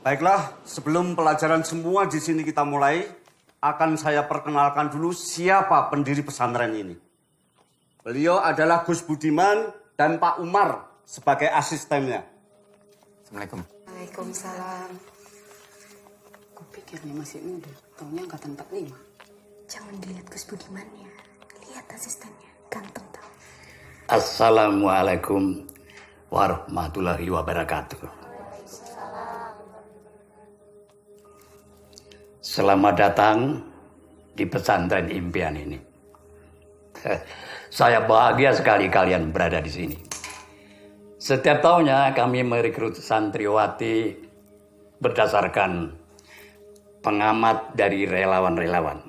Baiklah, sebelum pelajaran semua di sini kita mulai, akan saya perkenalkan dulu siapa pendiri pesantren ini. Beliau adalah Gus Budiman dan Pak Umar sebagai asistennya. Assalamualaikum. Waalaikumsalam. Kupikirnya masih muda, taunya angkatan 45. Jangan dilihat Gus Budimannya, lihat asistennya, ganteng tau. Assalamualaikum warahmatullahi wabarakatuh. Selamat datang di pesantren impian ini. Saya bahagia sekali kalian berada di sini. Setiap tahunnya kami merekrut santriwati berdasarkan pengamat dari relawan-relawan.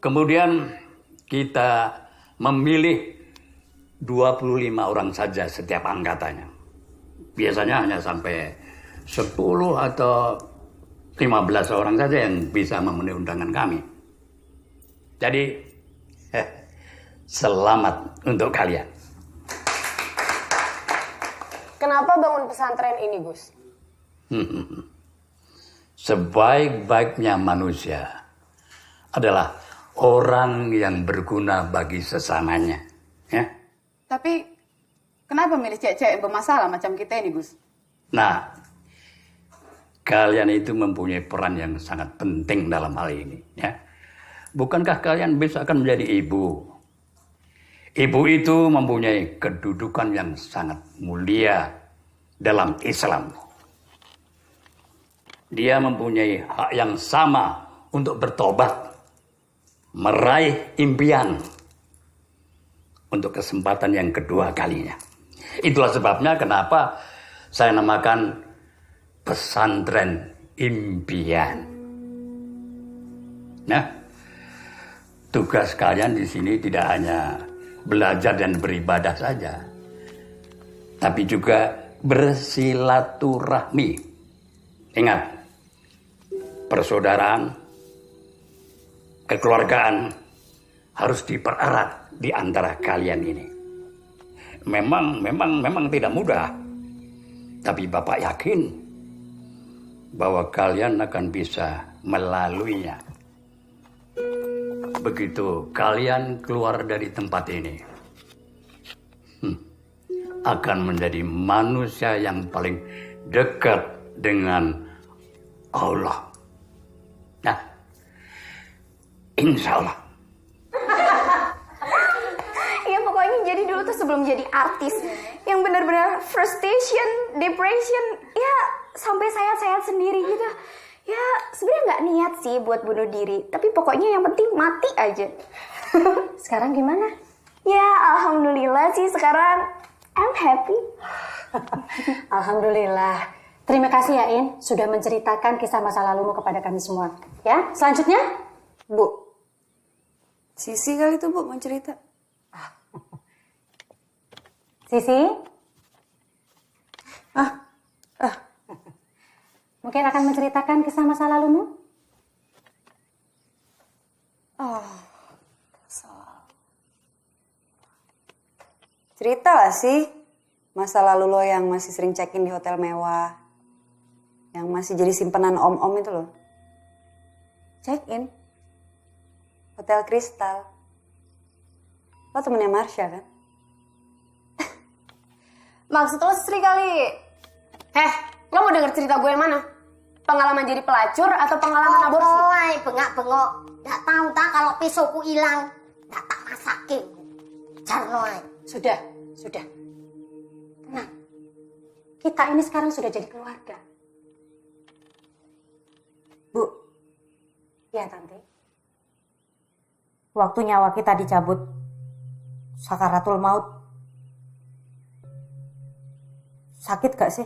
Kemudian kita memilih 25 orang saja setiap angkatannya. Biasanya hanya sampai 10 atau 15 orang saja yang bisa memenuhi undangan kami. Jadi, selamat untuk kalian. Kenapa bangun pesantren ini, Gus? Sebaik-baiknya manusia adalah orang yang berguna bagi sesamanya. Ya? Tapi, kenapa milih cewek-cewek bermasalah macam kita ini, Gus? Nah, kalian itu mempunyai peran yang sangat penting dalam hal ini. Ya? Bukankah kalian besok akan menjadi ibu? Ibu itu mempunyai kedudukan yang sangat mulia dalam Islam. Dia mempunyai hak yang sama untuk bertobat, meraih impian untuk kesempatan yang kedua kalinya. Itulah sebabnya kenapa saya namakan pesantren impian. Nah, tugas kalian di sini tidak hanya belajar dan beribadah saja, tapi juga bersilaturahmi. Ingat, persaudaraan, kekeluargaan harus dipererat di antara kalian ini. Memang tidak mudah, tapi Bapak yakin bahwa kalian akan bisa melaluinya. Begitu kalian keluar dari tempat ini, akan menjadi manusia yang paling dekat dengan Allah. Nah, insya Allah. Ya pokoknya jadi dulu tuh sebelum jadi artis, yang benar-benar frustration, depression, ya sampai sayat-sayat sendiri gitu. Ya sebenarnya nggak niat sih buat bunuh diri, tapi pokoknya yang penting mati aja. Sekarang gimana? Ya alhamdulillah sih sekarang I'm happy. Alhamdulillah. Terima kasih ya, In, sudah menceritakan kisah masa lalumu kepada kami semua. Ya, selanjutnya, Bu, Sisi kali itu, Bu, mau cerita. Sisi. Mungkin akan menceritakan kisah masa lalumu? Cerita lah sih, masa lalu lo yang masih sering check-in di hotel mewah. Yang masih jadi simpanan om-om itu loh. Check-in. Hotel Kristal. Lo temennya Marsha kan? Maksud lo Sri kali. Lo mau denger cerita gue yang mana? Pengalaman jadi pelacur atau pengalaman aborsi? Bengak-bengok. Nggak tahu tak kalau pisauku hilang. Nggak tak masakin. Jarnoy. Sudah. Tenang. Kita ini sekarang sudah jadi keluarga. Bu. Ya, Tante. Waktu nyawa kita dicabut, sakaratul maut. Sakit gak sih?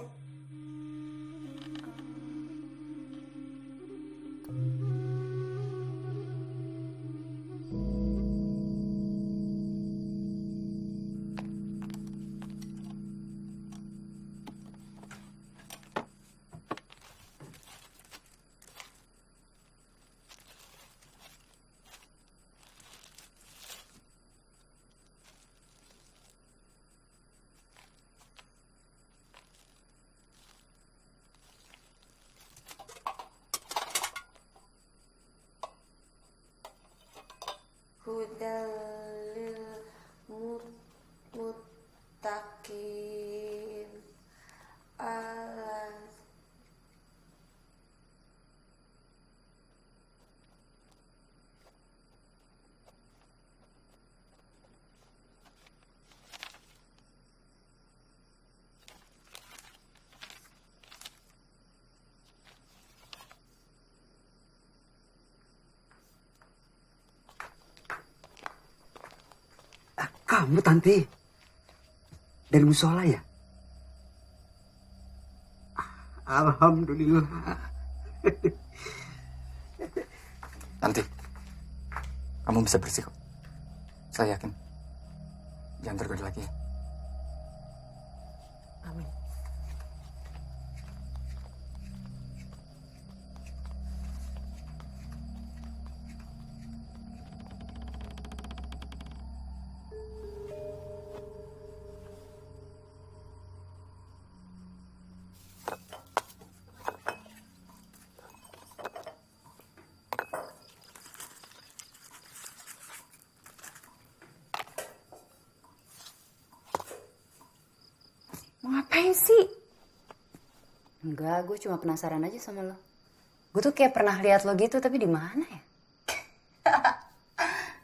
yakin. Alas. Kamu Tanti dari musola ya? Alhamdulillah. Nanti kamu bisa bersih kok. Saya yakin. Jangan tergoda lagi ya. Amin. Mau ngapain sih? Enggak, gue cuma penasaran aja sama lo. Gue tuh kayak pernah lihat lo gitu, tapi di mana ya?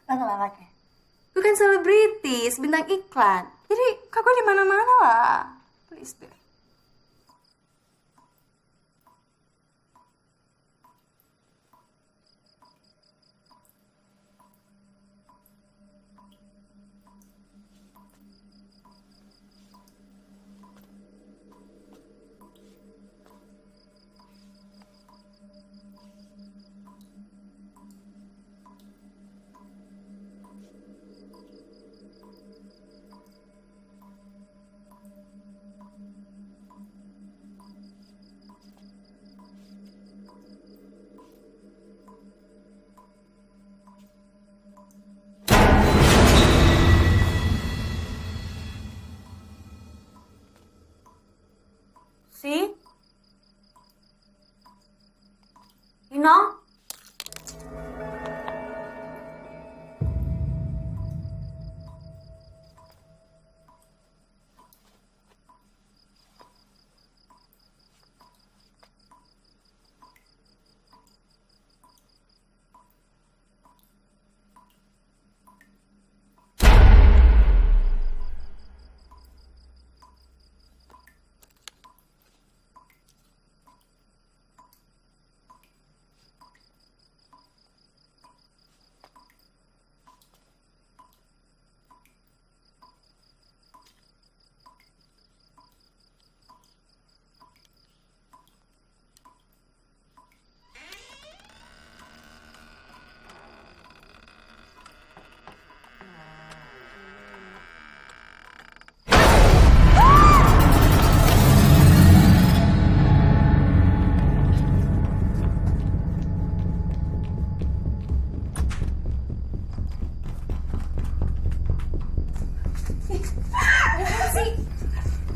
Lo ngelawak ya? Gue kan selebritis, bintang iklan. Jadi kakak di mana-mana lah. Please deh. Si? Ino?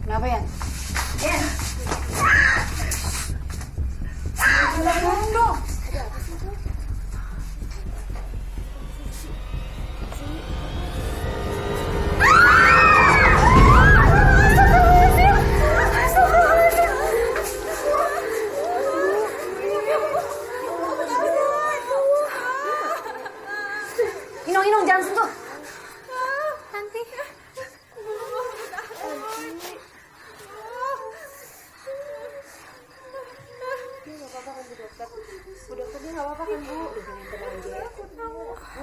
Kenapa ya? Inong, jangan sentuh. Nanti. Bu dokter dia nggak apa-apa kan bu? Tenang aja ya. Bu.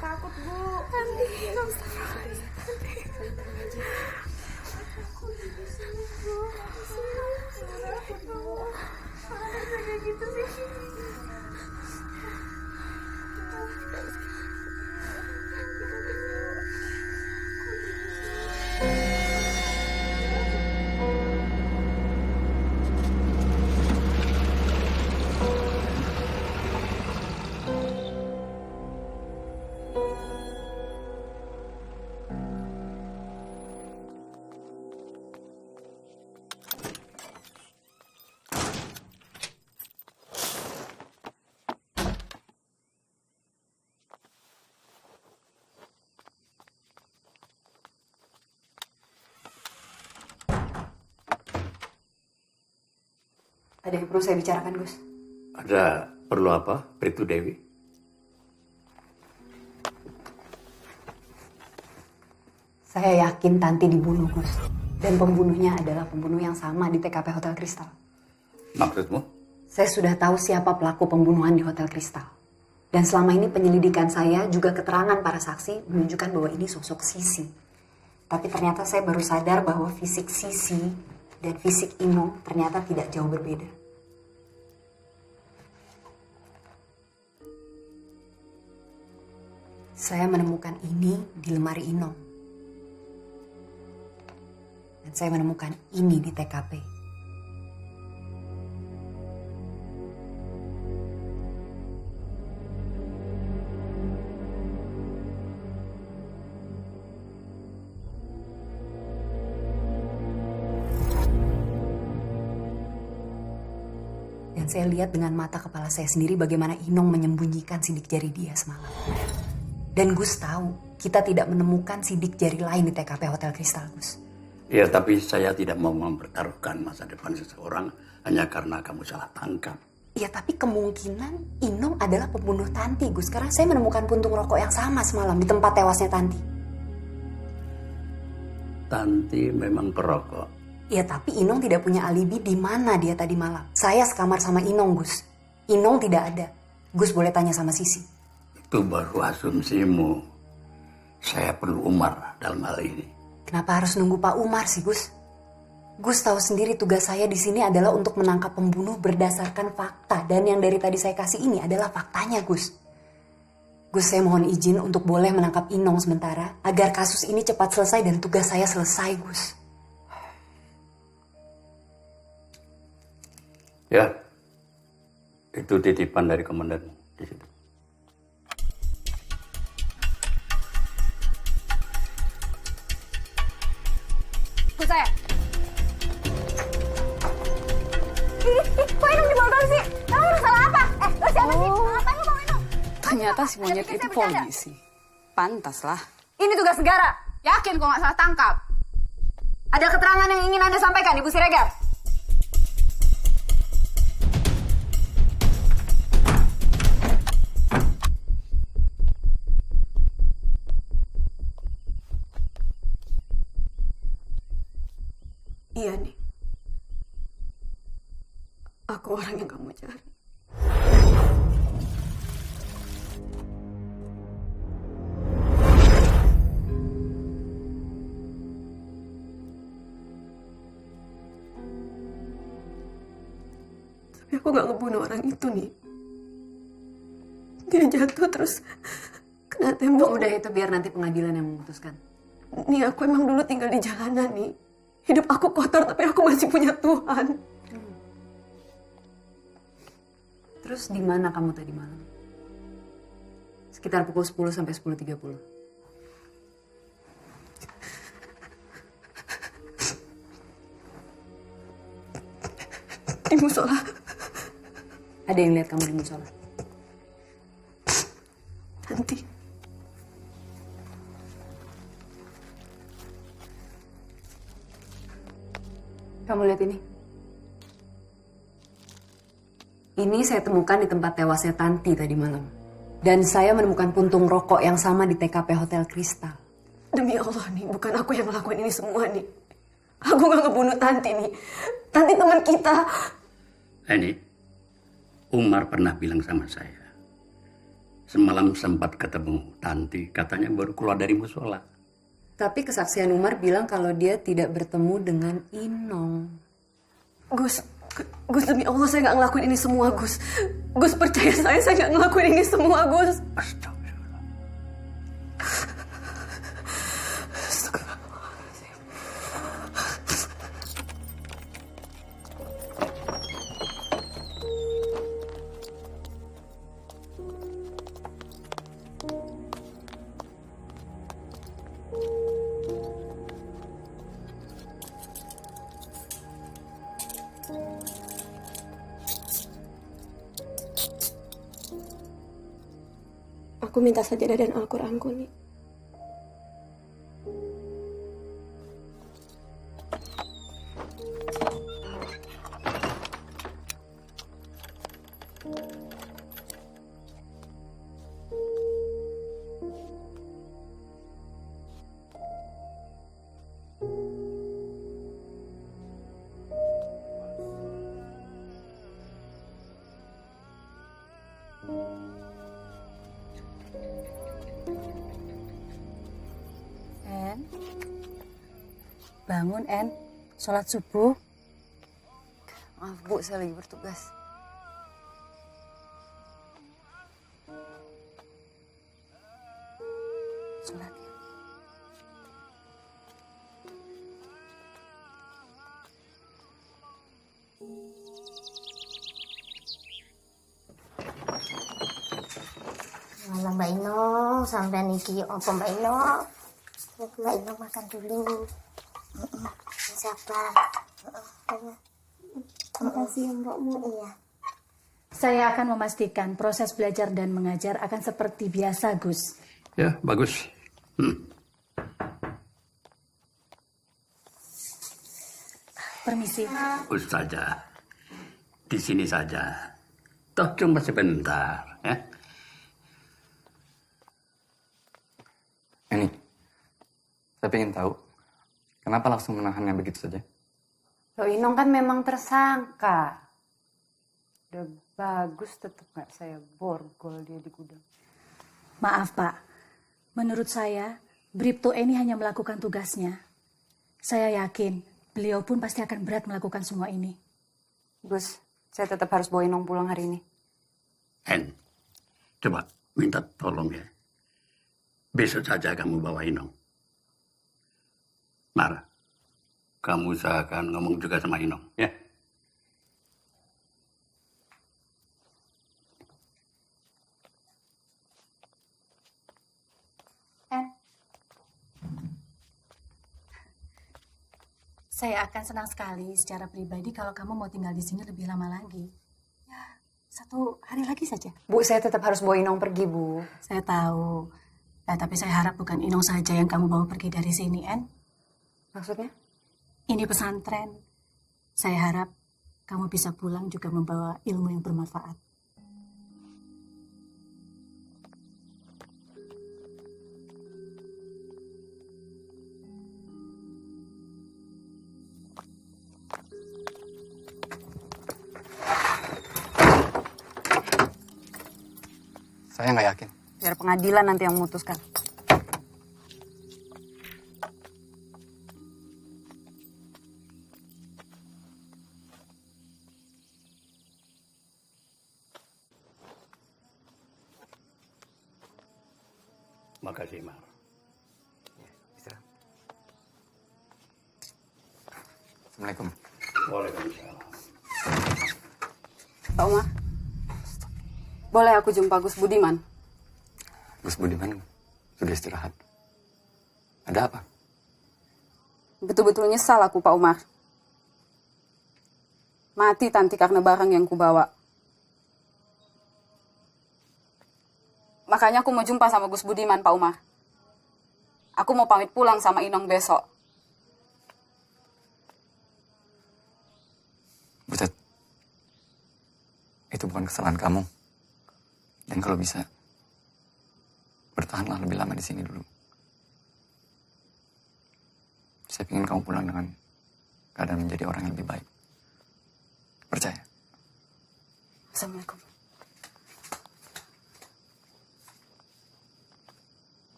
Takut bu. Nanti nggak usah. Kayak gitu sih. Ada yang perlu saya bicarakan, Gus? Ada perlu apa, Bribtu Dewi? Saya yakin Tanti dibunuh, Gus. Dan pembunuhnya adalah pembunuh yang sama di TKP Hotel Kristal. Maksudmu? Saya sudah tahu siapa pelaku pembunuhan di Hotel Kristal. Dan selama ini penyelidikan saya juga keterangan para saksi menunjukkan bahwa ini sosok Sisi. Tapi ternyata saya baru sadar bahwa fisik Sisi dan fisik Inong ternyata tidak jauh berbeda. Saya menemukan ini di lemari Inong. Dan saya menemukan ini di TKP. Dan saya lihat dengan mata kepala saya sendiri bagaimana Inong menyembunyikan sidik jari dia semalam. Dan Gus tahu, kita tidak menemukan sidik jari lain di TKP Hotel Kristal, Gus. Ya, tapi saya tidak mau mempertaruhkan masa depan seseorang hanya karena kamu salah tangkap. Ya, tapi kemungkinan Inong adalah pembunuh Tanti, Gus. Karena saya menemukan puntung rokok yang sama semalam di tempat tewasnya Tanti. Tanti memang perokok. Ya, tapi Inong tidak punya alibi di mana dia tadi malam. Saya sekamar sama Inong, Gus. Inong tidak ada. Gus boleh tanya sama Sisi. Itu baru asumsimu. Saya perlu Umar dalam hal ini. Kenapa harus nunggu Pak Umar sih, Gus? Gus tahu sendiri tugas saya di sini adalah untuk menangkap pembunuh berdasarkan fakta. Dan yang dari tadi saya kasih ini adalah faktanya, Gus. Gus, saya mohon izin untuk boleh menangkap Inong sementara agar kasus ini cepat selesai dan tugas saya selesai, Gus. Ya, itu titipan dari komandan di situ. Ikut saya. Kok Inung dibawa ke sih? Kamu udah salah apa? Lo siapa sih? Ngapain lo bawa Inung? Ternyata si monyet itu polisi. Pantas lah. Ini tugas negara. Yakin kok nggak salah tangkap? Ada keterangan yang ingin Anda sampaikan, Ibu Siregar? Iya nih. Aku orang yang kamu cari. Tapi aku gak ngebunuh orang itu nih. Dia jatuh terus kena tembok. Udah itu biar nanti pengadilan yang memutuskan. Nih aku emang dulu tinggal di jalanan nih. Hidup aku kotor tapi aku masih punya Tuhan. Terus di mana kamu tadi malam? Sekitar pukul 10 sampai 10.30. Di musola. Ada yang lihat kamu di musola? Nanti. Kamu lihat ini. Ini saya temukan di tempat tewasnya Tanti tadi malam. Dan saya menemukan puntung rokok yang sama di TKP Hotel Kristal. Demi Allah nih, bukan aku yang ngelakuin ini semua nih. Aku gak ngebunuh Tanti nih. Tanti teman kita. Ini, Umar pernah bilang sama saya. Semalam sempat ketemu Tanti, katanya baru keluar dari musola. Tapi kesaksian Umar bilang kalau dia tidak bertemu dengan Inong. Gus demi Allah saya nggak ngelakuin ini semua, Gus. Gus percaya saya nggak ngelakuin ini semua, Gus. Astagfirullah. Aku minta sajadah dan Al-Quranku nih. En, bangun En, sholat subuh. Maaf Bu, saya lagi bertugas. Sholat ya. Malam Mbak Ino, sampai niki apa Mbak Ino? Mbak Ino makan dulu. Sabar. Terima kasih ya Mbakmu. Iya. Saya akan memastikan proses belajar dan mengajar akan seperti biasa, Gus. Ya, bagus. Permisi. Ustazah, di sini saja. Toh cuma sebentar, ya. Ini, saya ingin tahu, kenapa langsung menahannya begitu saja? Loh Inong kan memang tersangka. Udah bagus tetap nggak saya borgol dia di gudang. Maaf, Pak. Menurut saya, Bribtu ini hanya melakukan tugasnya. Saya yakin beliau pun pasti akan berat melakukan semua ini. Gus, saya tetap harus bawa Inong pulang hari ini. En, coba minta tolong ya. Besok saja kamu bawa Inong. Mar, kamu usahakan ngomong juga sama Inong, ya. Saya akan senang sekali secara pribadi kalau kamu mau tinggal di sini lebih lama lagi. Ya, 1 hari lagi saja. Bu, saya tetap harus bawa Inong pergi, Bu. Saya tahu. Nah, tapi saya harap bukan Inong saja yang kamu bawa pergi dari sini, En. Maksudnya? Ini pesantren. Saya harap kamu bisa pulang juga membawa ilmu yang bermanfaat. Saya nggak yakin. Biar pengadilan nanti yang memutuskan. Makasih, Mar. Istirahat. Assalamualaikum. Waalaikumsalam. Pak Umar, boleh aku jumpa Gus Budiman? Gus Budiman sudah istirahat. Ada apa? Betul-betul nyesal aku, Pak Umar. Mati Tanti karena barang yang kubawa. Makanya aku mau jumpa sama Gus Budiman, Pak Umar. Aku mau pamit pulang sama Inong besok. Butet, itu bukan kesalahan kamu. Dan kalau bisa, bertahanlah lebih lama di sini dulu. Saya ingin kamu pulang dengan keadaan menjadi orang yang lebih baik. Percaya. Assalamualaikum.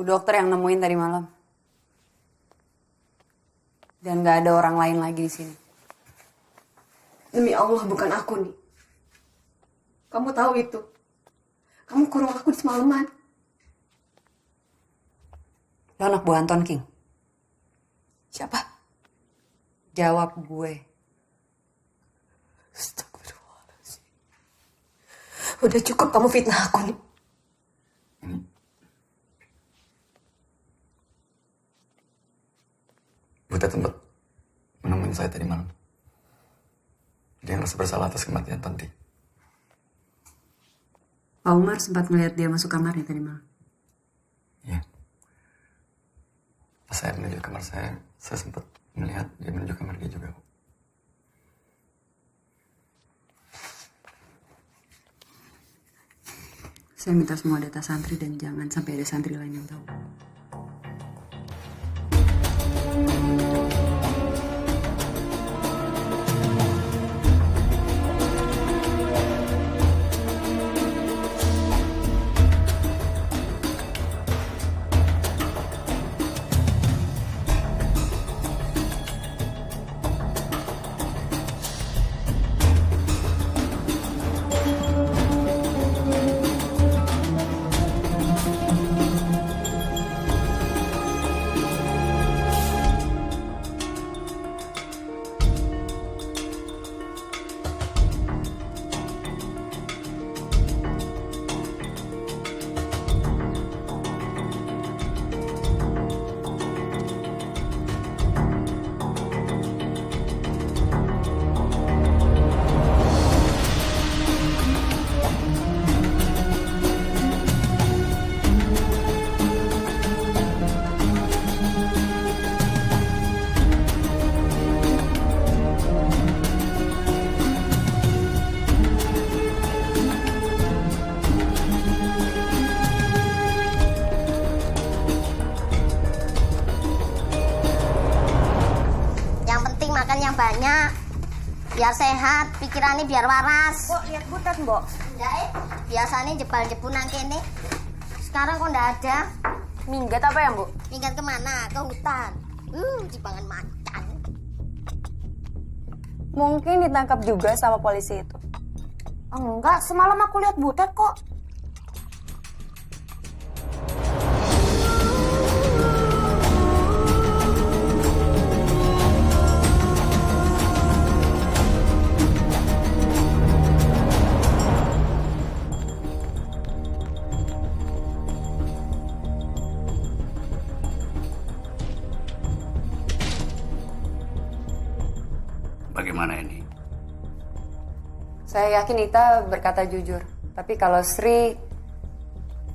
Dokter yang nemuin tadi malam. Dan gak ada orang lain lagi di sini. Demi Allah bukan aku nih. Kamu tahu itu. Kamu kurung aku di semalaman. Lo anak buah Anton King. Siapa? Jawab gue. Astagfirullahaladzim. Udah cukup kamu fitnah aku nih. Butet sempat menemuin saya tadi malam. Dia ngerasa bersalah atas kematian Tanti. Pak Umar sempat melihat dia masuk kamarnya tadi malam. Iya. Pas saya menuju kamar saya sempat melihat dia menuju kamar dia juga. Saya minta semua data santri dan jangan sampai ada santri lain yang tahu. Banyak biar sehat, pikirannya biar waras. Kok lihat Butet, Mbok? Enggak, biasanya jebal-jebu nang kene. Sekarang kok enggak ada. Minggat apa ya, Mbok? Minggat kemana? Ke hutan. Dipangan macan. Mungkin ditangkap juga sama polisi itu. Enggak, semalam aku lihat Butet kok. Bagaimana ini? Saya yakin Ita berkata jujur. Tapi kalau Sri,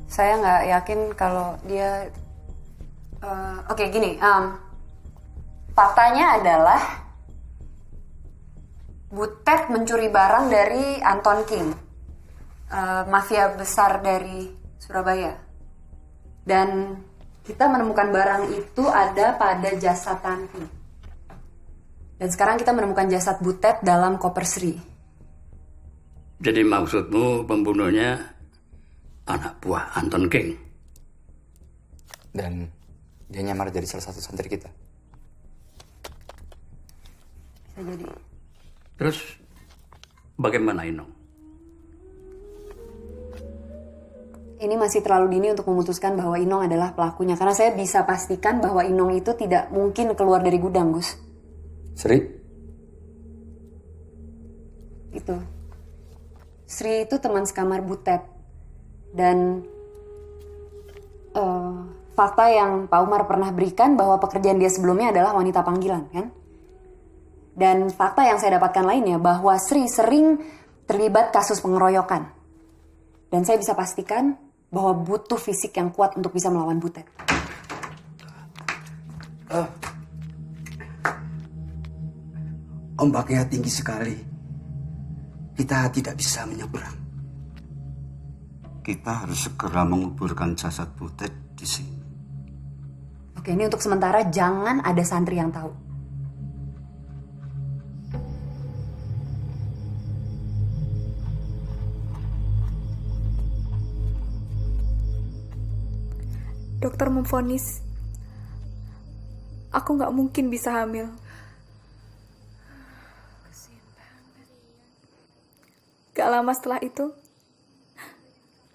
saya nggak yakin kalau dia... Oke, gini. Faktanya adalah Butet mencuri barang dari Anton King, mafia besar dari Surabaya. Dan kita menemukan barang itu ada pada jasad Tanti. Dan sekarang kita menemukan jasad Butet dalam koper Sri. Jadi maksudmu pembunuhnya anak buah Anton King? Dan dia nyamar jadi salah satu santri kita. Bisa jadi. Terus bagaimana Inong? Ini masih terlalu dini untuk memutuskan bahwa Inong adalah pelakunya. Karena saya bisa pastikan bahwa Inong itu tidak mungkin keluar dari gudang, Gus. Sri? Itu. Sri itu teman sekamar Butet. Dan fakta yang Pak Umar pernah berikan bahwa pekerjaan dia sebelumnya adalah wanita panggilan, kan? Dan fakta yang saya dapatkan lainnya bahwa Sri sering terlibat kasus pengeroyokan. Dan saya bisa pastikan bahwa butuh fisik yang kuat untuk bisa melawan Butet. Ombaknya tinggi sekali. Kita tidak bisa menyeberang. Kita harus segera menguburkan jasad Butet di sini. Oke, ini untuk sementara jangan ada santri yang tahu. dokter memvonis aku nggak mungkin bisa hamil. Gak lama setelah itu,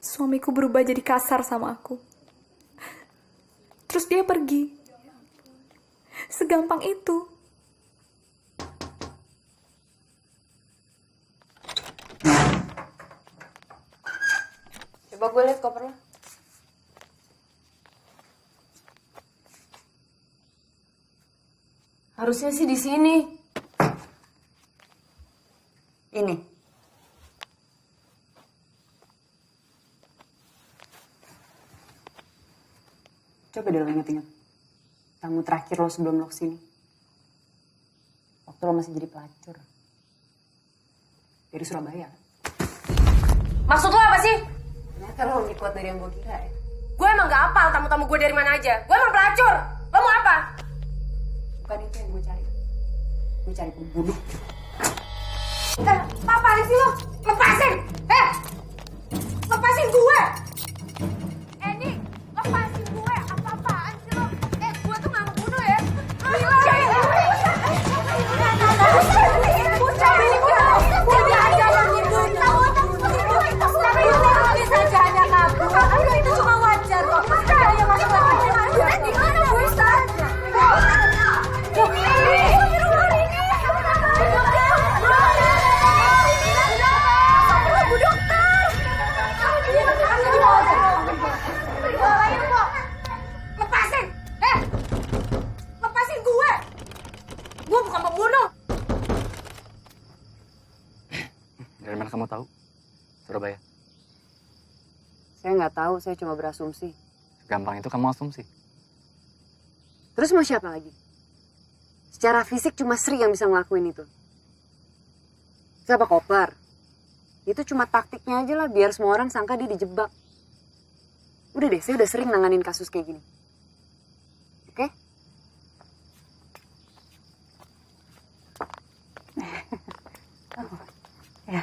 suamiku berubah jadi kasar sama aku. Terus dia pergi. Segampang itu. Coba gue liat koper lo. Harusnya sih di sini. Ini. Coba deh lo inget-inget. Tamu terakhir lo sebelum lo kesini. Waktu lo masih jadi pelacur. Dari Surabaya. Maksud lo apa sih? Ternyata lo lebih kuat dari yang gue kira ya. Gue emang gak apal tamu-tamu gue dari mana aja. Gue emang pelacur. Lo mau apa? Bukan itu yang gue cari. Gue cari pembunuh. Apaan sih lo? Lepasin! Lepasin gue! Eni, lepasin gue! Apa-apaan sih lo? Gue tuh gak ngebunuh ya. Bisa aja hanya kabur. Itu cuma wajar kok. Saya masuk lagi. Gimana gue saja? Lepasin! Lepasin gue! Gue bukan pembunuh! Dari mana kamu tahu? Surabaya. Saya nggak tahu, saya cuma berasumsi. Gampang itu kamu asumsi. Terus mau siapa lagi? Secara fisik cuma Sri yang bisa ngelakuin itu. Siapa Koper? Itu cuma taktiknya aja lah, biar semua orang sangka dia dijebak. Udah deh, saya udah sering nanganin kasus kayak gini. Oke? Ya.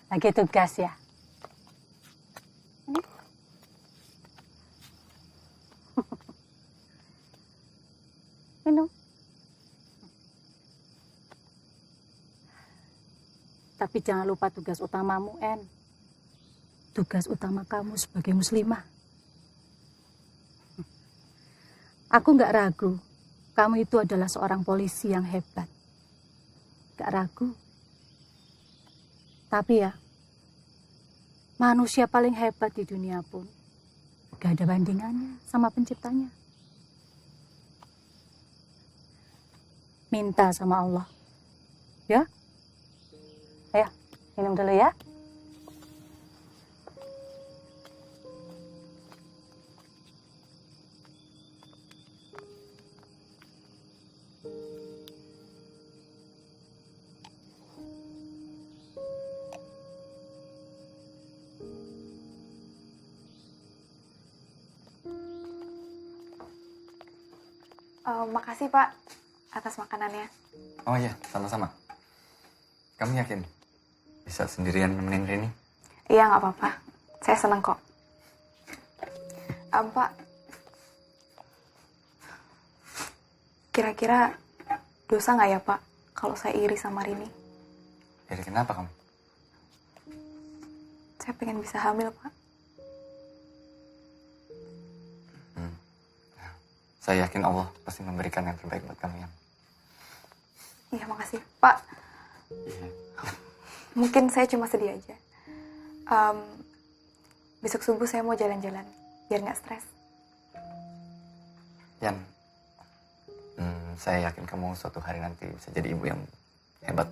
Lagi tugas ya? Minum. Tapi jangan lupa tugas utamamu, En. Tugas utama kamu sebagai muslimah. Aku nggak ragu, kamu itu adalah seorang polisi yang hebat. Nggak ragu. Tapi ya, manusia paling hebat di dunia pun gak ada bandingannya sama penciptanya. Minta sama Allah. Ya? Ayo, minum dulu ya. Makasih Pak atas makanannya. Oh iya, sama-sama. Kamu yakin bisa sendirian nemenin Rini? Iya nggak apa-apa, saya seneng kok. Pak, kira-kira dosa nggak ya Pak kalau saya iri sama Rini? Iri kenapa kamu? Saya pengen bisa hamil Pak. Saya yakin Allah pasti memberikan yang terbaik buat kamu ya. Iya makasih Pak. Iya. Mungkin saya cuma sedih aja. Besok subuh saya mau jalan-jalan biar nggak stres. Yan, saya yakin kamu suatu hari nanti bisa jadi ibu yang hebat.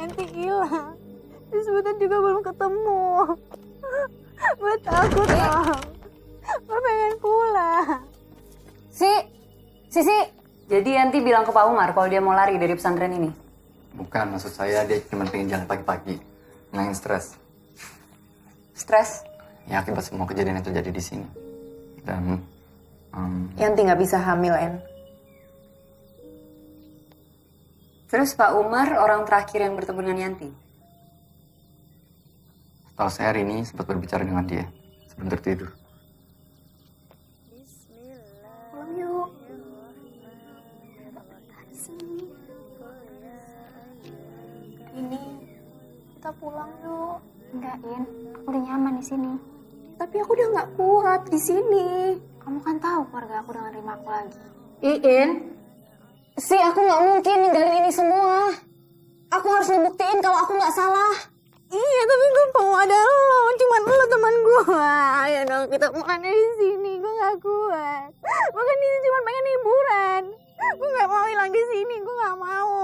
Yanti hilang. Sebentar juga belum ketemu. Gue takut, Om. Gue pengen pulang. Sisi. Jadi Yanti bilang ke Pak Umar kalau dia mau lari dari pesantren ini? Bukan, maksud saya dia cuma pengen jalan pagi-pagi. Nangin stres. Stres? Ya akibat semua kejadian yang terjadi di sini. Dan Yanti nggak bisa hamil, En. Terus Pak Umar orang terakhir yang bertemu dengan Yanti? setahu saya hari ini sempat berbicara dengan dia sebelum tertidur. Pulang yuk. Ini kita pulang yuk. Enggak, In. Udah nyaman di sini. Tapi aku udah nggak kuat di sini. Kamu kan tahu keluarga aku udah nerima aku lagi. Iin, aku nggak mungkin ninggalin ini semua. Aku harus ngebuktiin kalau aku nggak salah. Iya, tapi gue mau ada lo. Cuman lo teman gue. Ayo dong, kita pulang dari sini. Gue nggak kuat. Makan di sini cuma pengen hiburan. Gue nggak mau hilang di sini. Gue nggak mau.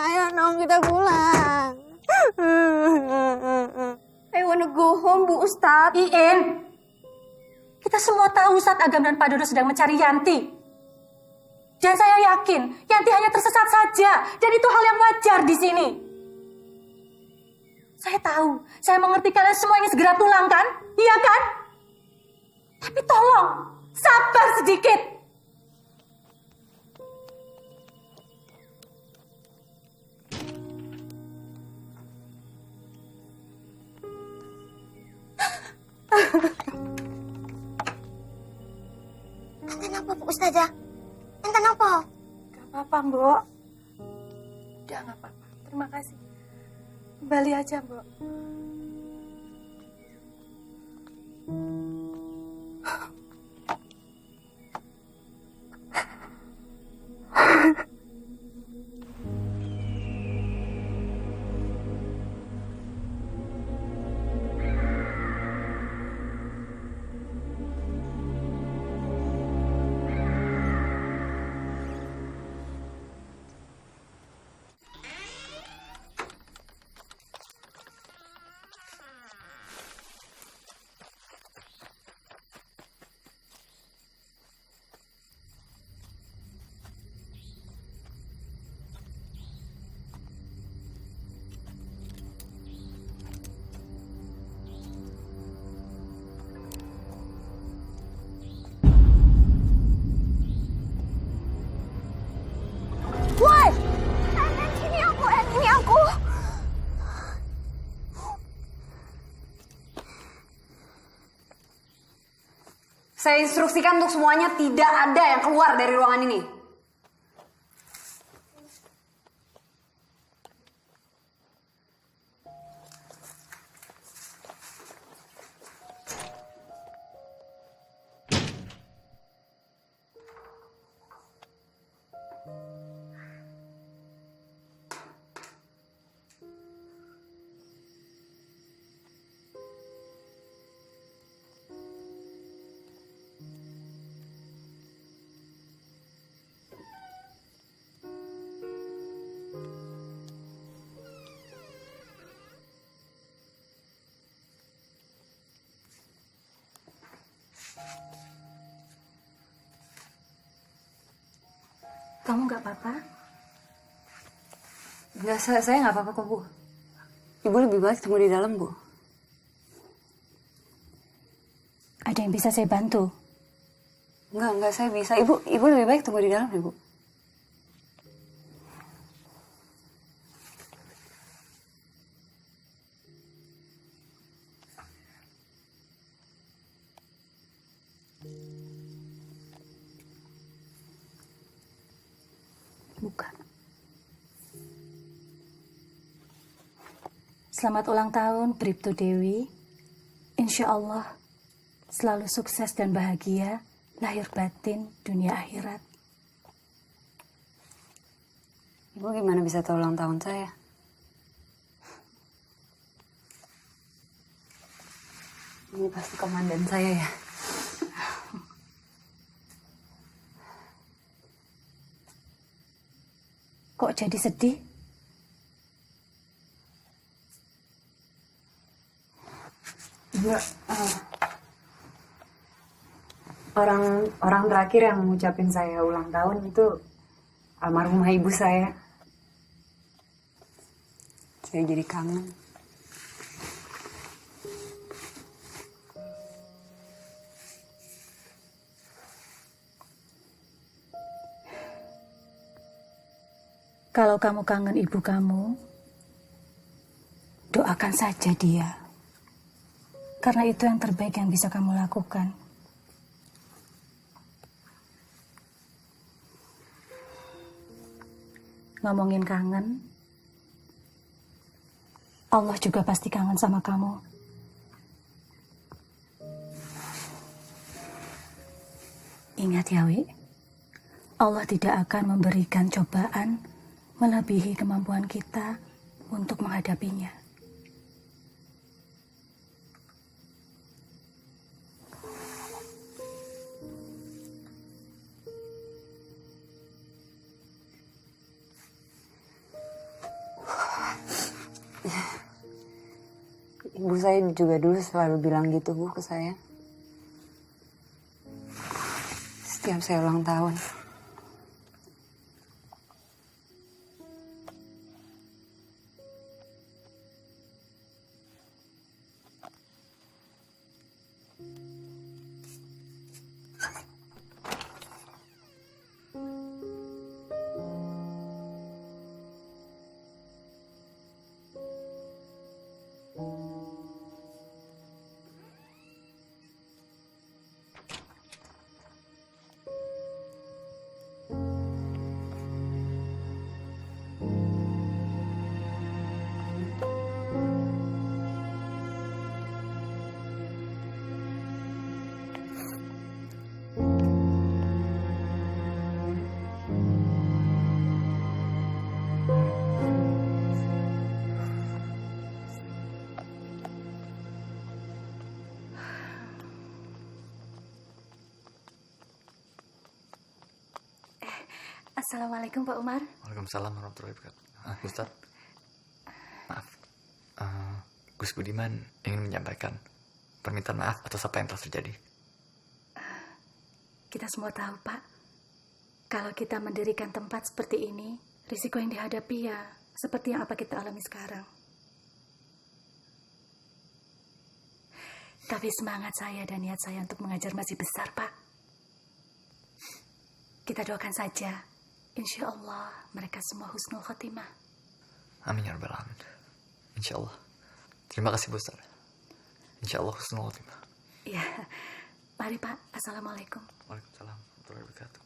Ayo dong, kita pulang. I wanna go home, Bu Ustadz. Iin, kita semua tahu Ustadz Agam dan Pak Dodo sedang mencari Yanti. Dan saya yakin Yanti hanya tersesat saja. Dan itu hal yang wajar di sini. Saya tahu, saya mengerti kalian semua ingin segera pulang kan? Iya kan? Tapi tolong, sabar sedikit. Enten apa, Bu Ustazah? Enten apa? Gak apa-apa, Mbok. Udah gak apa-apa. Terima kasih. Kembali aja, Mbok. Ini aku. Saya instruksikan untuk semuanya tidak ada yang keluar dari ruangan ini. Kamu nggak apa-apa? Enggak, saya nggak apa-apa kok, Bu. Ibu lebih baik tunggu di dalam, Bu. Ada yang bisa saya bantu? Enggak, saya bisa. Ibu lebih baik tunggu di dalam, Bu. Buka. Selamat ulang tahun, Bribtu Dewi. Insya Allah selalu sukses dan bahagia, lahir batin, dunia akhirat. Ibu gimana bisa tahu ulang tahun saya? Ini pasti komandan saya ya. Kok jadi sedih? Enggak. Orang terakhir yang ngucapin saya ulang tahun itu almarhumah ibu saya. Saya jadi kangen. Kalau kamu kangen ibu kamu, doakan saja dia. Karena itu yang terbaik yang bisa kamu lakukan. Ngomongin kangen, Allah juga pasti kangen sama kamu. Ingat ya, Wi, Allah tidak akan memberikan cobaan melebihi kemampuan kita untuk menghadapinya. Ibu saya juga dulu selalu bilang gitu, Bu, ke saya. Setiap saya ulang tahun. Assalamualaikum Pak Umar. Waalaikumsalam warahmatullahi wabarakatuh. Ustaz, maaf. Gus Budiman ingin menyampaikan permintaan maaf atas apa yang telah terjadi. Kita semua tahu, Pak, kalau kita mendirikan tempat seperti ini, risiko yang dihadapi ya seperti yang apa kita alami sekarang. Tapi semangat saya dan niat saya untuk mengajar masih besar, Pak. Kita doakan saja. Insya Allah mereka semua husnul khotimah. Amin ya rabbal alamin. Insya Allah. Terima kasih Bu Ustaz. Insya Allah husnul khotimah. Iya. Mari Pak. Assalamualaikum. Waalaikumsalam warahmatullahi wabarakatuh.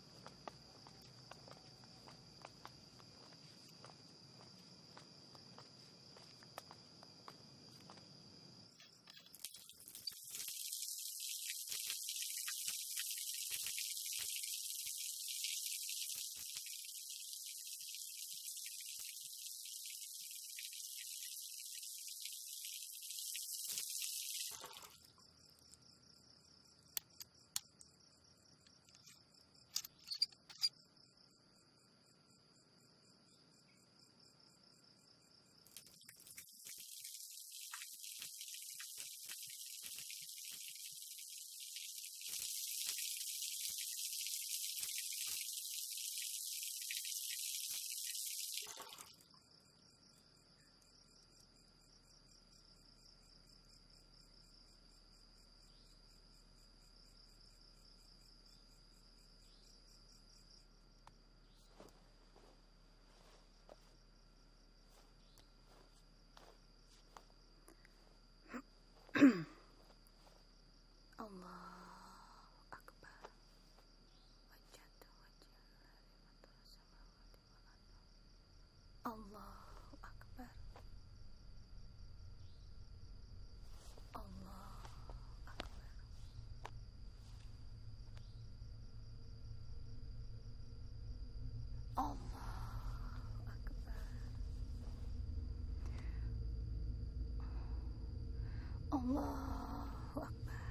Allahu Akbar.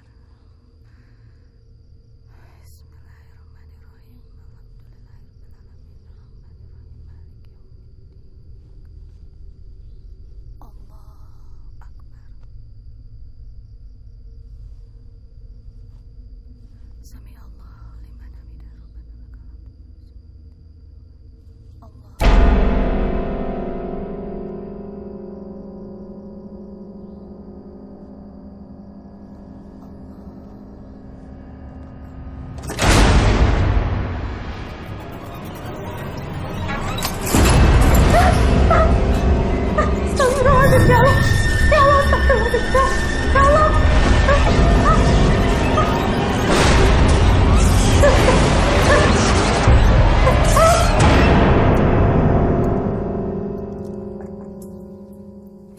Bismillahirrahmanirrahim. Allahu Akbar. Sami Allahu liman hamidah. Allah.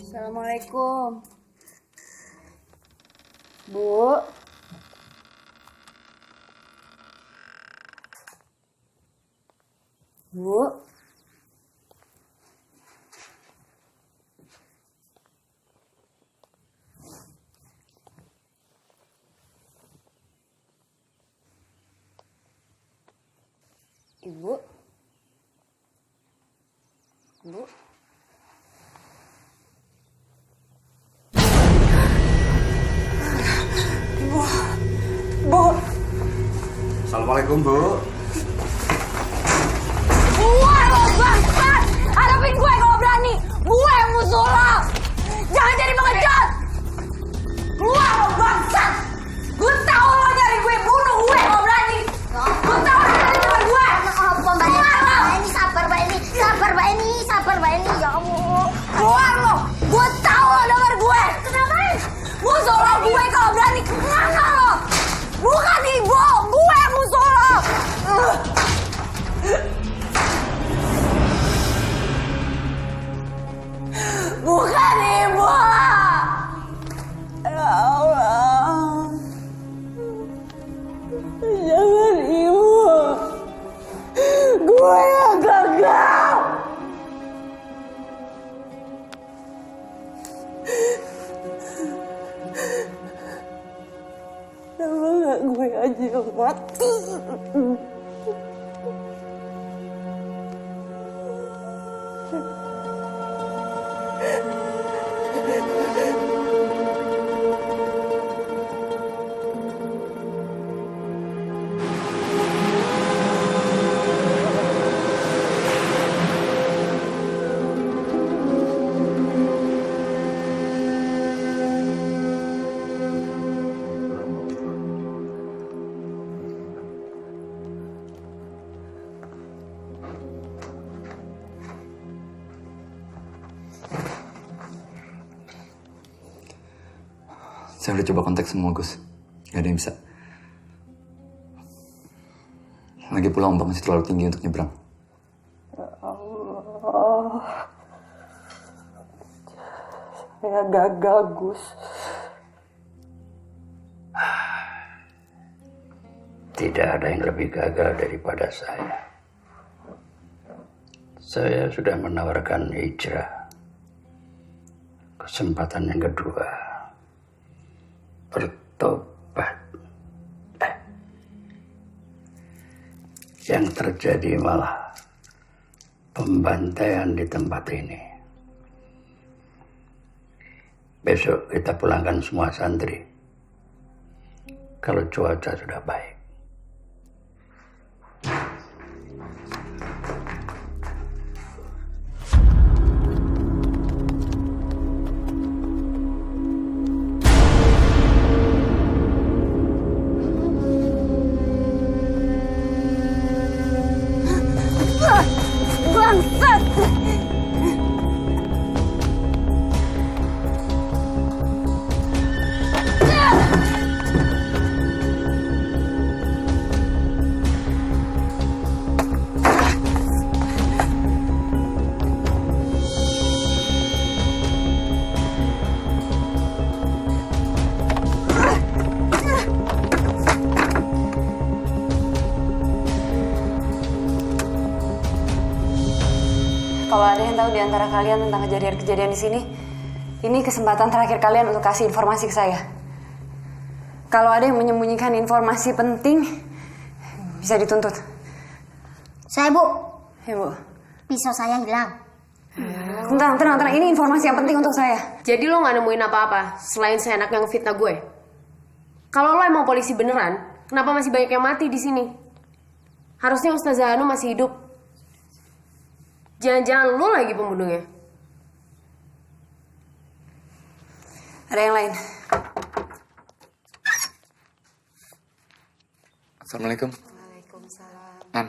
Assalamualaikum. Bu. Bu. Ibu. Bu. Bu. Assalamualaikum, Bu. Gue lo bangsat! Hadapin gue kalau berani! Gue musuh lo! Jangan jadi pengecut! Keluar lo bangsat! Gue tahu lo nyari gue, bunuh gue kalau berani! Gue tahu lo nyari teman gue! Keluar lo! Sabar Mbak Eni, sabar Mbak Eni, sabar Mbak Eni, ya Allah. Keluar lo! Gue tahu lo denger gue! Kenapa? Musuh lo gue kalau berani! Kemana lo? Bukan ibu! Gue musuh lo! Bukan ibu! Ya Allah. Jangan ibu. Gue yang gagal. Kenapa gak gue aja yang mati? Saya udah coba kontak semua, Gus. Gak ada yang bisa. Lagi pula ombak masih terlalu tinggi untuk nyebrang. Ya Allah. Saya gagal, Gus. Tidak ada yang lebih gagal daripada saya. Saya sudah menawarkan hijrah. Kesempatan yang kedua. Bertobat. Yang terjadi malah pembantaian di tempat ini. Besok kita pulangkan semua santri. Kalau cuaca sudah baik. Bangsat! Kalau ada yang tahu di antara kalian tentang kejadian-kejadian di sini, Ini kesempatan terakhir kalian untuk kasih informasi ke saya. Kalau ada yang menyembunyikan informasi penting, bisa dituntut. Saya, Bu. Ya, Bu. Pisau saya hilang. Tenang. Ini informasi yang penting untuk saya. Jadi lo nggak nemuin apa-apa selain seenaknya ngefitnah gue? Kalau lo emang polisi beneran, kenapa masih banyak yang mati di sini? Harusnya Ustazah Anu masih hidup. Jangan-jangan lo lagi pembunuhnya. Ada yang lain? Assalamualaikum. Waalaikumsalam. Nan.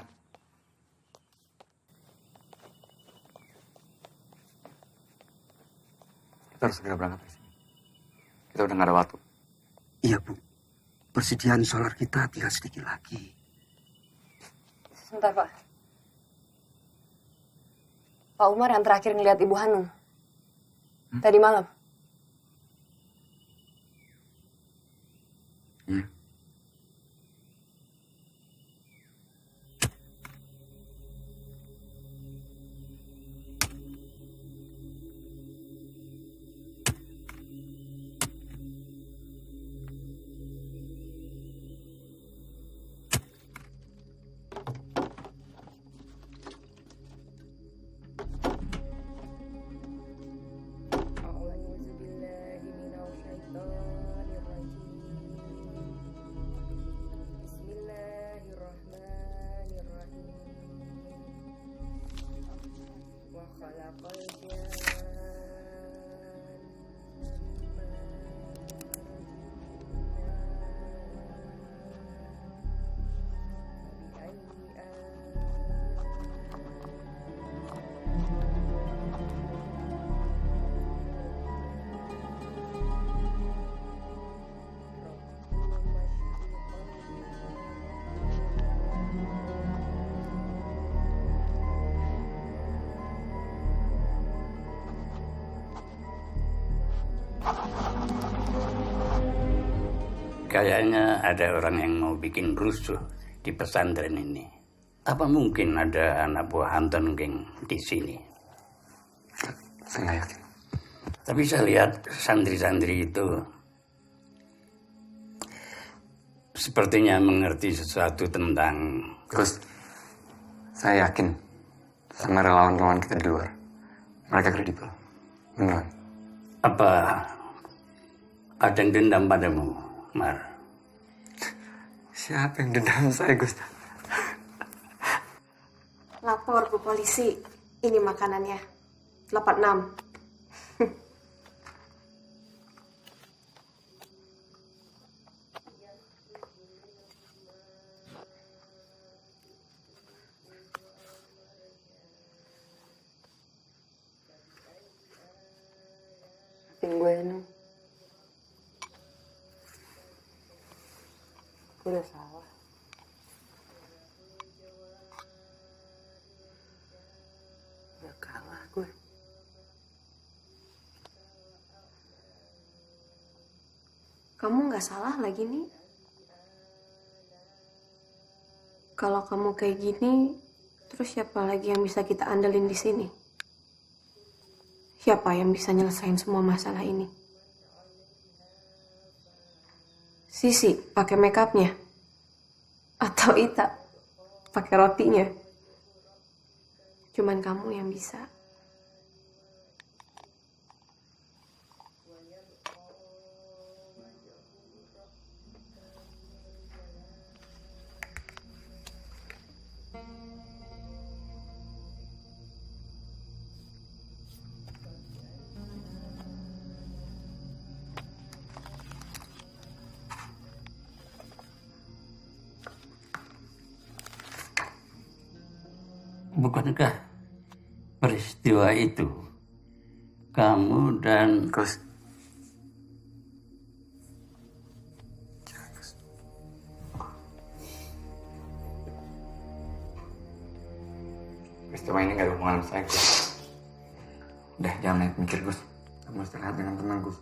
Kita harus segera berangkat dari sini. Kita udah gak ada waktu. Iya, Bu. Persediaan solar kita tinggal sedikit lagi. Sebentar, Pak. Pak Umar yang terakhir ngeliat Ibu Hanum. Tadi malam. Iya. Kayaknya ada orang yang mau bikin rusuh di pesantren ini. Apa mungkin ada anak buah Anton geng di sini? Saya nggak yakin. Tapi saya lihat santri-santri itu sepertinya mengerti sesuatu tentang... Gus, saya yakin sama relawan-relawan kita di luar. Mereka kredibel. Beneran. Apa ada yang dendam padamu, Mar? Siapa yang dendam saya, Gus? Lapor ke polisi. Ini makanannya. 86. Maafin gue, Anu. Gue udah salah. Udah kalah gue. Kamu nggak salah lagi nih. Kalau kamu kayak gini, terus siapa lagi yang bisa kita andelin di sini? Siapa yang bisa nyelesain semua masalah ini? Sisi pakai makeupnya, atau Ita pakai rotinya? Cuman kamu yang bisa. Bukankah peristiwa itu kamu dan... Gus. Peristiwa ini gak ada hubungan sama saya, Gus. Udah, jangan banyak mikir, Gus. Kamu istirahat dengan tenang, Gus.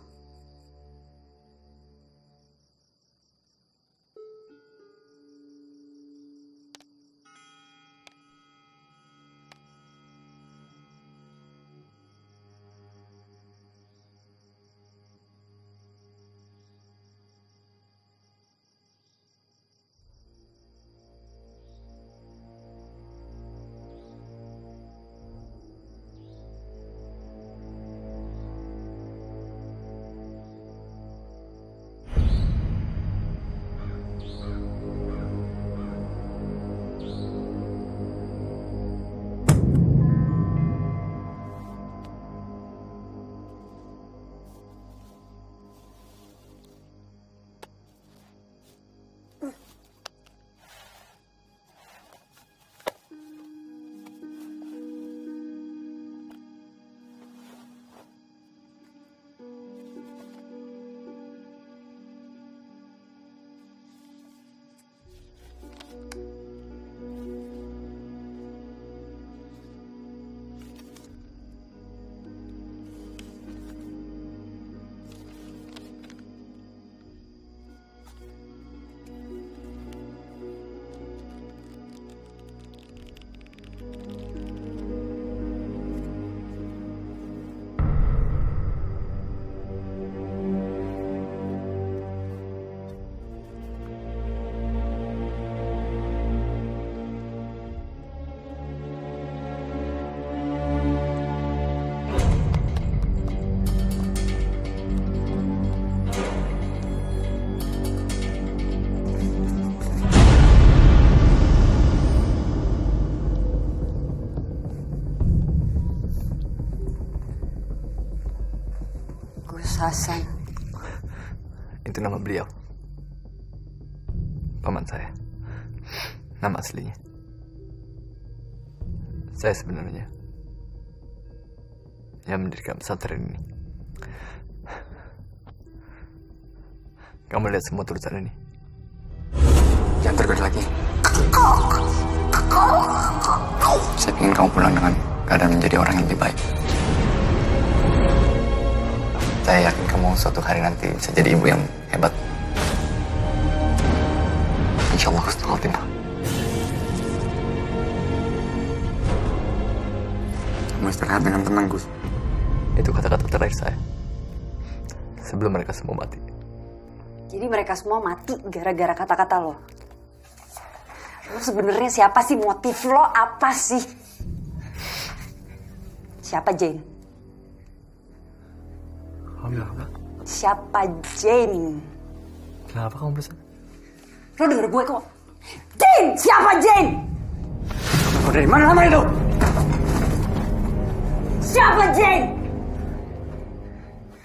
Hasan. Itu nama beliau. Paman saya. Nama aslinya. Saya sebenarnya yang mendirikan pesantren ini. Kamu lihat semua tulisan ini. Jangan tergoda lagi. Saya ingin kamu pulang dengan keadaan menjadi orang yang lebih baik. Saya yakin kamu suatu hari nanti bisa jadi ibu yang hebat. Insya Allah husnul khotimah. Kamu istirahat dengan tenang, Gus. Itu kata-kata terakhir saya. Sebelum mereka semua mati. Jadi mereka semua mati gara-gara kata-kata lo. Lo sebenarnya siapa sih? Motif lo apa sih? Siapa Jane? Kamu bilang apa? Siapa Jane? Kenapa kamu berusaha? Lo denger gue kok. Jane! Siapa Jane? Kau dari mana nama itu? Siapa Jane?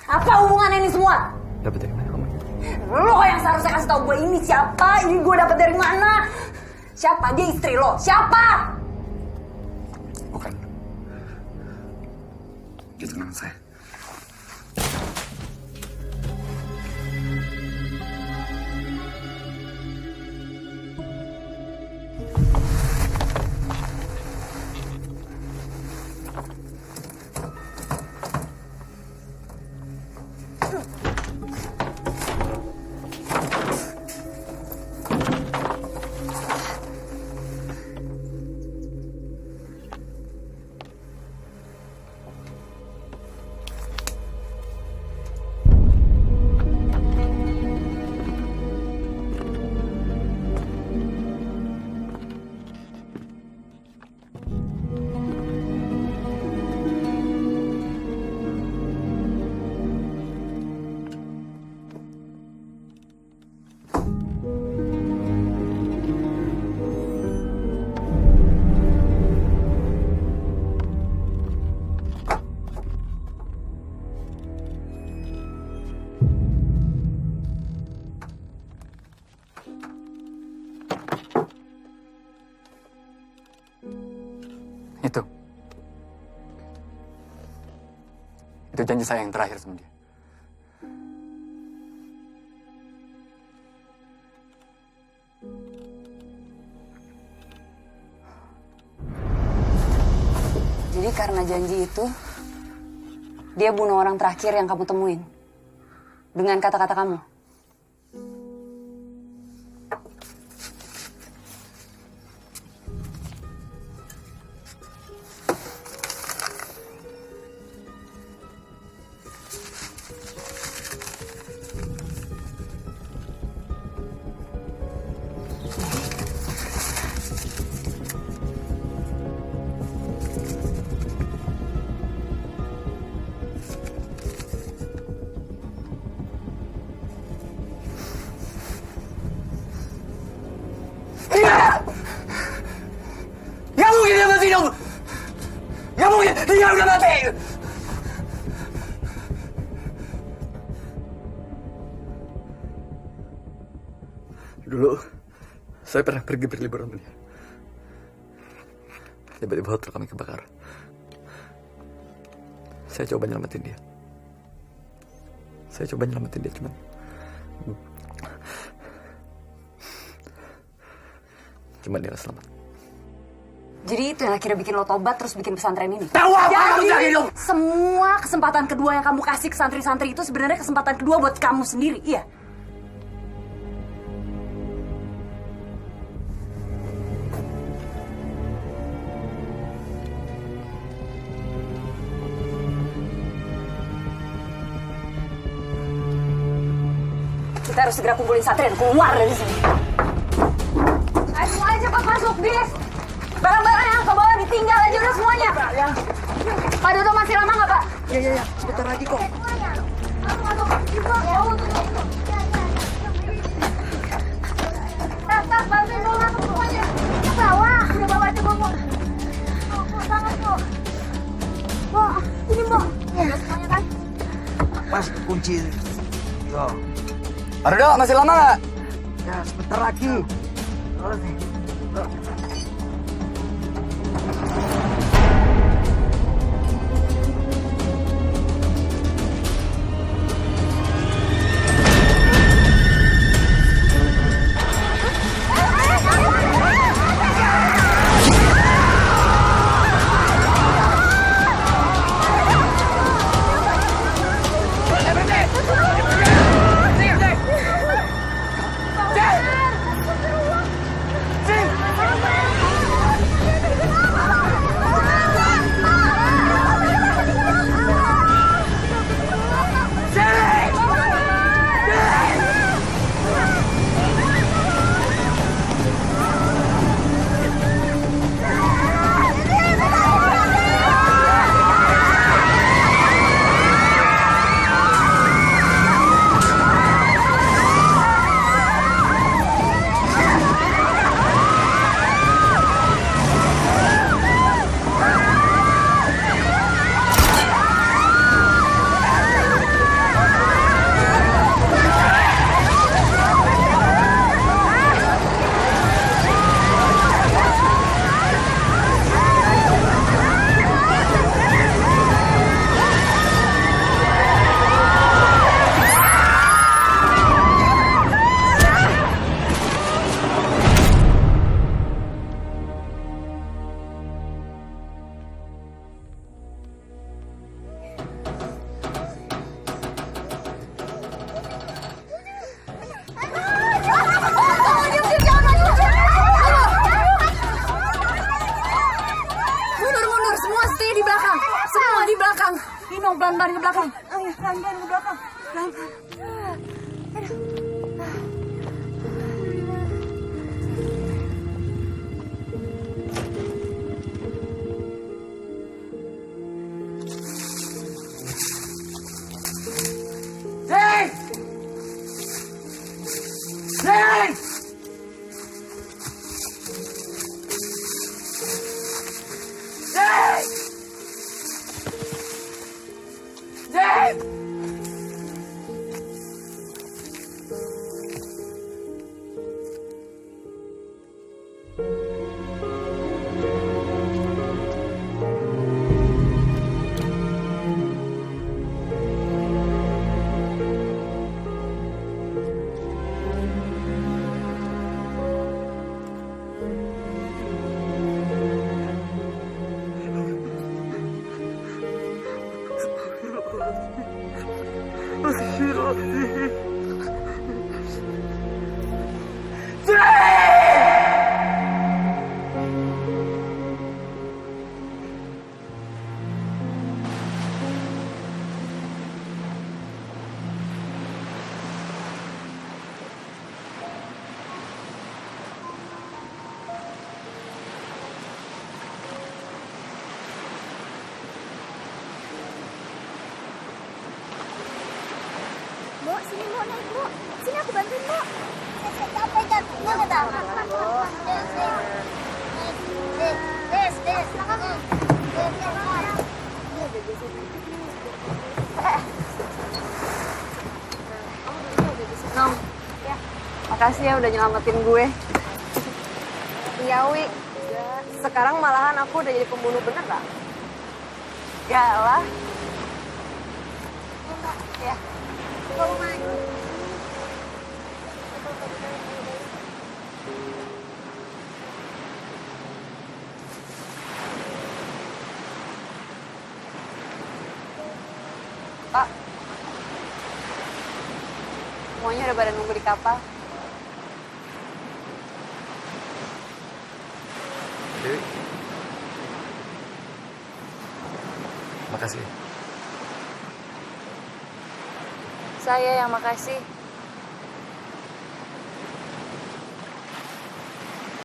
Apa hubungannya ini semua? Dapat dari mana kamu? Lo yang seharusnya kasih tau gue ini siapa? Ini gue dapat dari mana? Siapa? Dia istri lo? Siapa? Bukan. Dia tunangan saya. Itu janji saya yang terakhir sama dia. Jadi karena janji itu, dia bunuh orang terakhir yang kamu temuin. Dengan kata-kata kamu. Nggak mungkin dia masih hidup. Nggak mungkin dia udah mati. Dulu saya pernah pergi berliburan sama dia. Tiba-tiba hotel kami kebakar. Saya coba nyelamatin dia. Cuman dia nggak selamat. Jadi itu yang akhirnya bikin lo tobat terus bikin pesantren ini. Tahu apa kamu Jadi cari dong? semua kesempatan kedua yang kamu kasih ke santri-santri itu sebenarnya kesempatan kedua buat kamu sendiri, iya? Kita harus segera kumpulin santri dan keluar dari sini. Ayo semuanya cepat masuk, bis. Barang-barang yang ke bawah ditinggal aja udah semuanya. Pak Dodo masih lama nggak, Pak? Iya, sebentar lagi kok. Tas, bantuin dulu masuk semuanya. Ke bawah. Udah bawa aja, Mbok. Tangan, Mbok. Mbok, ini, Mbok. Udah semuanya kan? Mas, kunci Ardo, masih lama nggak? Ya, sebentar lagi. Pelan-pelan ke belakang. Ayo, pelan-pelan ke belakang. Pelan-pelan. Bu, sini Bu, naik Bu. Sini aku bantuin Bu. Saya capek jatuhnya nggak tahu. Des. Nom, ya, makasih ya udah nyelamatin gue. Iya, Wi. Sekarang malahan aku udah jadi pembunuh beneran. Gak lah. Ya. Pak, semuanya udah pada nunggu di kapal. Dewi, makasih. Saya yang makasih.